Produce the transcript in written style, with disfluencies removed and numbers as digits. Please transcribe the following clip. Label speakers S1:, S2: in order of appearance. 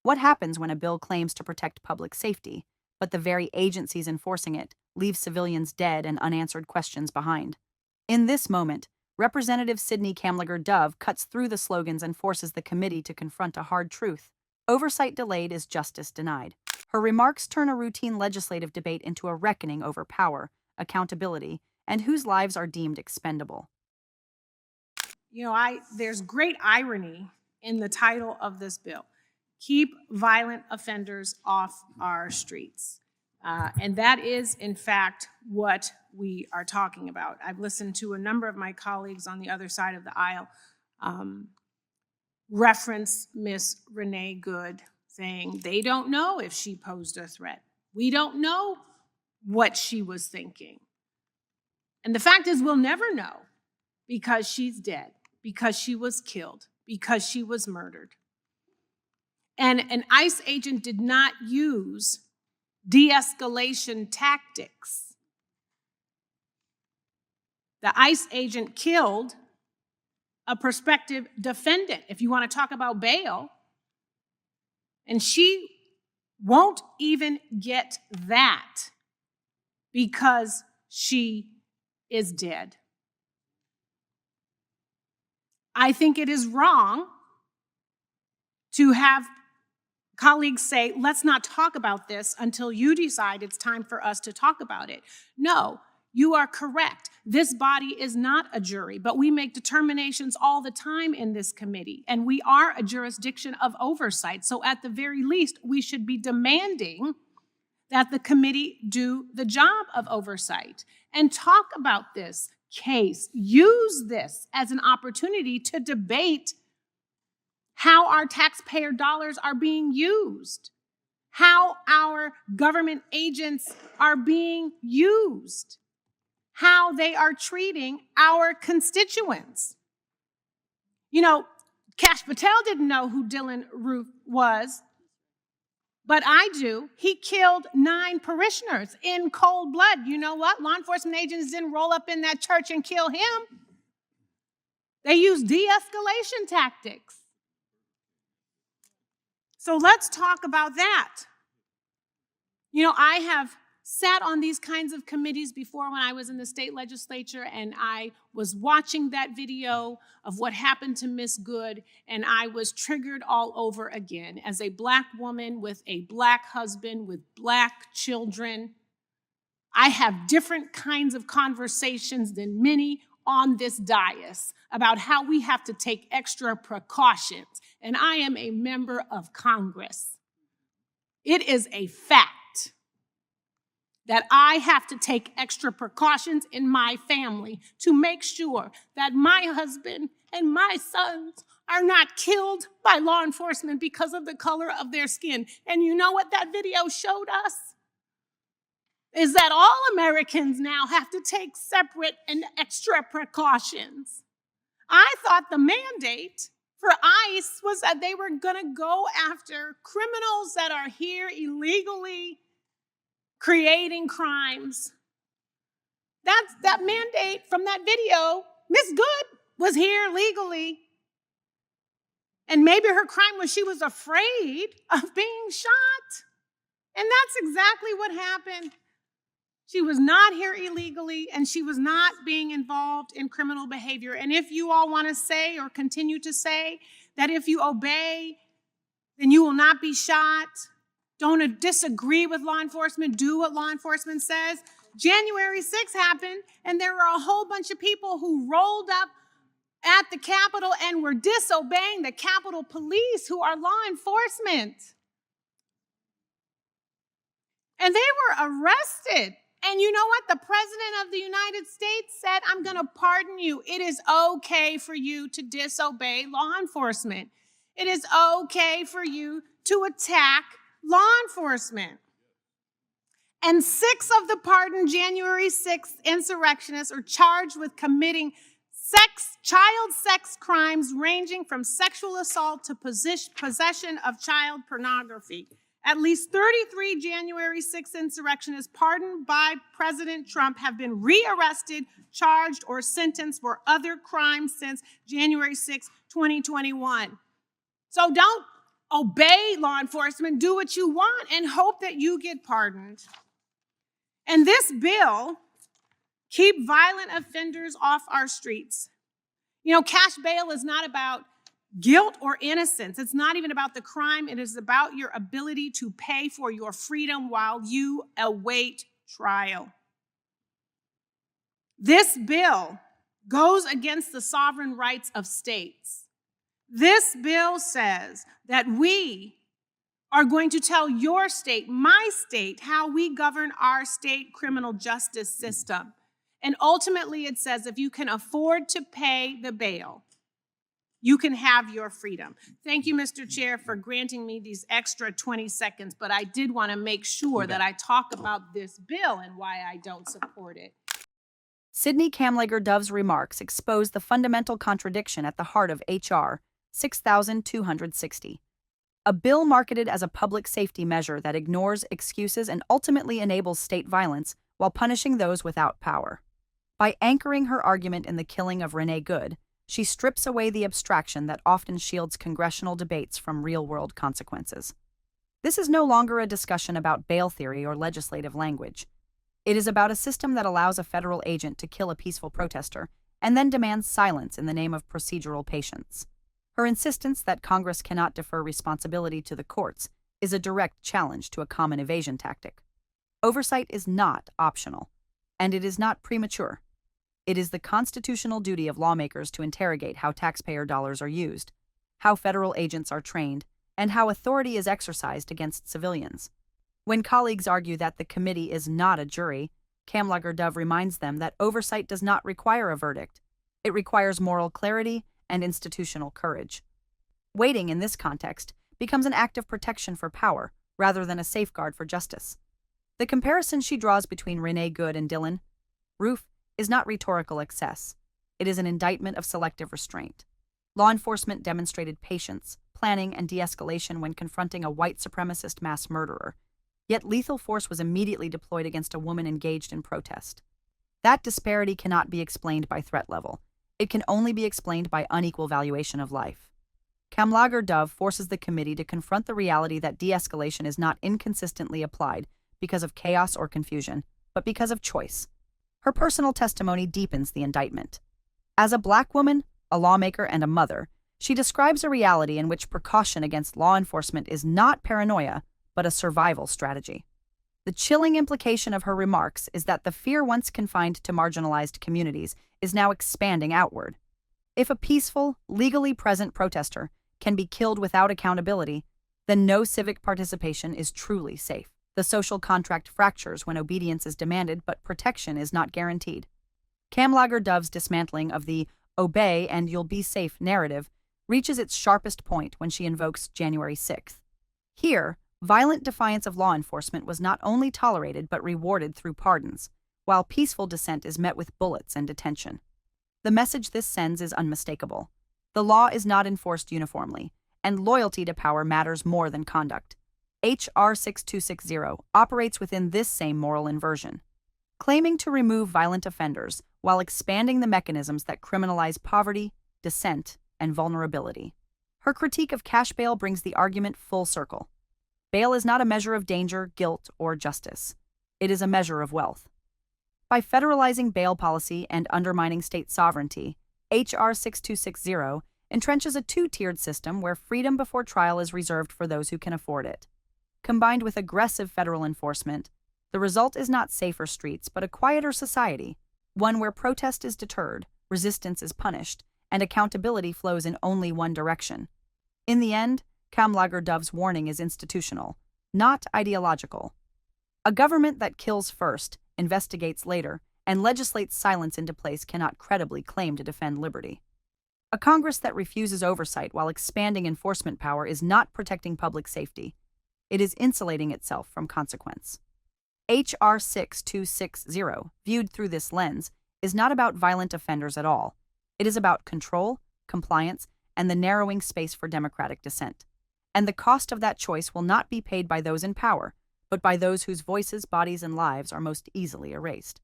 S1: What happens when a bill claims to protect public safety, but the very agencies enforcing it leave civilians dead and unanswered questions behind? In this moment, Representative Sidney Kamlager-Dove cuts through the slogans and forces the committee to confront a hard truth. Oversight delayed is justice denied. Her remarks turn a routine legislative debate into a reckoning over power, accountability, and whose lives are deemed expendable.
S2: There's great irony in the title of this bill: Keep Violent Offenders Off Our Streets. And that is, in fact, what we are talking about. I've listened to a number of my colleagues on the other side of the aisle reference Miss Renee Good, saying they don't know if she posed a threat. We don't know what she was thinking. And the fact is, we'll never know, because she's dead, because she was killed, because she was murdered. And an ICE agent did not use de-escalation tactics. The ICE agent killed a prospective defendant, if you want to talk about bail, and she won't even get that because she is dead. I think it is wrong to have colleagues say, let's not talk about this until you decide it's time for us to talk about it. No, you are correct. This body is not a jury, but we make determinations all the time in this committee, and we are a jurisdiction of oversight. So at the very least, we should be demanding that the committee do the job of oversight and talk about this case. Use this as an opportunity to debate how our taxpayer dollars are being used, how our government agents are being used, how they are treating our constituents. Kash Patel didn't know who Dylan Roof was, but I do. He killed 9 parishioners in cold blood. You know what? Law enforcement agents didn't roll up in that church and kill him. They used de-escalation tactics. So let's talk about that. I have sat on these kinds of committees before when I was in the state legislature, and I was watching that video of what happened to Miss Good, and I was triggered all over again. As a Black woman with a Black husband, with Black children, I have different kinds of conversations than many on this dais about how we have to take extra precautions. And I am a member of Congress. It is a fact that I have to take extra precautions in my family to make sure that my husband and my sons are not killed by law enforcement because of the color of their skin. And you know what that video showed us? Is that all Americans now have to take separate and extra precautions. I thought the mandate for ICE was that they were going to go after criminals that are here illegally creating crimes. That mandate from that video. Miss Good was here legally. And maybe her crime was she was afraid of being shot. And that's exactly what happened. She was not here illegally, and she was not being involved in criminal behavior. And if you all want to say or continue to say that if you obey, then you will not be shot, don't disagree with law enforcement, do what law enforcement says. January 6th happened, and there were a whole bunch of people who rolled up at the Capitol and were disobeying the Capitol Police, who are law enforcement. And they were arrested. And you know what? The President of the United States said, I'm going to pardon you. It is okay for you to disobey law enforcement. It is okay for you to attack law enforcement. And 6 of the pardoned January 6th insurrectionists are charged with committing child sex crimes ranging from sexual assault to possession of child pornography. At least 33 January 6th insurrectionists pardoned by President Trump have been rearrested, charged, or sentenced for other crimes since January 6, 2021. So don't obey law enforcement, do what you want, and hope that you get pardoned. And this bill, keep violent offenders off our streets. You know, cash bail is not about guilt or innocence. It's not even about the crime. It is about your ability to pay for your freedom while you await trial. This bill goes against the sovereign rights of states. This bill says that we are going to tell your state, my state, how we govern our state criminal justice system. And ultimately, it says if you can afford to pay the bail, you can have your freedom. Thank you, Mr. Chair, for granting me these extra 20 seconds, but I did want to make sure that I talk about this bill and why I don't support it.
S1: Sidney Kamlager-Dove's remarks expose the fundamental contradiction at the heart of H.R. 6260, a bill marketed as a public safety measure that ignores excuses and ultimately enables state violence while punishing those without power. By anchoring her argument in the killing of Renee Good, she strips away the abstraction that often shields congressional debates from real-world consequences. This is no longer a discussion about bail theory or legislative language. It is about a system that allows a federal agent to kill a peaceful protester and then demands silence in the name of procedural patience. Her insistence that Congress cannot defer responsibility to the courts is a direct challenge to a common evasion tactic. Oversight is not optional, and it is not premature. It is the constitutional duty of lawmakers to interrogate how taxpayer dollars are used, how federal agents are trained, and how authority is exercised against civilians. When colleagues argue that the committee is not a jury, Kamlager-Dove reminds them that oversight does not require a verdict. It requires moral clarity and institutional courage. Waiting in this context becomes an act of protection for power rather than a safeguard for justice. The comparison she draws between Renee Good and Dylan Roof is not rhetorical excess. It is an indictment of selective restraint. Law enforcement demonstrated patience, planning, and de-escalation when confronting a white supremacist mass murderer, yet lethal force was immediately deployed against a woman engaged in protest. That disparity cannot be explained by threat level. It can only be explained by unequal valuation of life. Kamlager-Dove forces the committee to confront the reality that de-escalation is not inconsistently applied because of chaos or confusion, but because of choice. Her personal testimony deepens the indictment. As a Black woman, a lawmaker, and a mother, she describes a reality in which precaution against law enforcement is not paranoia, but a survival strategy. The chilling implication of her remarks is that the fear once confined to marginalized communities is now expanding outward. If a peaceful, legally present protester can be killed without accountability, then no civic participation is truly safe. The social contract fractures when obedience is demanded but protection is not guaranteed. Kamlager-Dove's dismantling of the "obey and you'll be safe" narrative reaches its sharpest point when she invokes January 6th. Here, violent defiance of law enforcement was not only tolerated but rewarded through pardons, while peaceful dissent is met with bullets and detention. The message this sends is unmistakable. The law is not enforced uniformly, and loyalty to power matters more than conduct. H.R. 6260 operates within this same moral inversion, claiming to remove violent offenders while expanding the mechanisms that criminalize poverty, dissent, and vulnerability. Her critique of cash bail brings the argument full circle. Bail is not a measure of danger, guilt, or justice. It is a measure of wealth. By federalizing bail policy and undermining state sovereignty, H.R. 6260 entrenches a two-tiered system where freedom before trial is reserved for those who can afford it. Combined with aggressive federal enforcement, the result is not safer streets but a quieter society, one where protest is deterred, resistance is punished, and accountability flows in only one direction. In the end, Kamlager-Dove's warning is institutional, not ideological. A government that kills first, investigates later, and legislates silence into place cannot credibly claim to defend liberty. A Congress that refuses oversight while expanding enforcement power is not protecting public safety. It is insulating itself from consequence. H.R. 6260, viewed through this lens, is not about violent offenders at all. It is about control, compliance, and the narrowing space for democratic dissent. And the cost of that choice will not be paid by those in power, but by those whose voices, bodies, and lives are most easily erased.